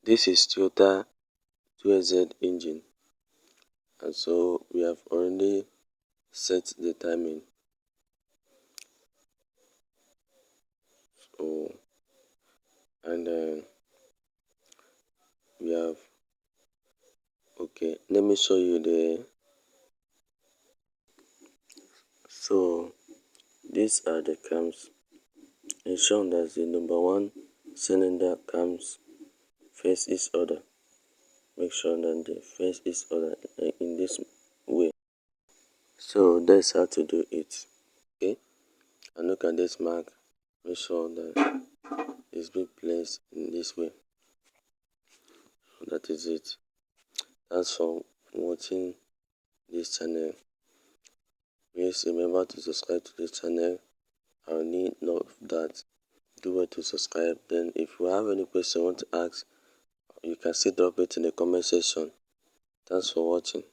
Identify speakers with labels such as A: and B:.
A: This is Toyota 2Z engine, and so we have already set the timing. So, and we have, okay, let me show you so these are the cams. Ensure that the number one cylinder cams face each other. Make sure that they face each other in this way. So that's how to do it. Okay, and look at this mark. Make sure that it's being placed in this way. So that is it. Thanks for watching this channel. Please remember to subscribe to this channel. I need of that. Do well to subscribe. Then if you have any question you want to ask, you can still drop it in the comment section. Thanks for watching.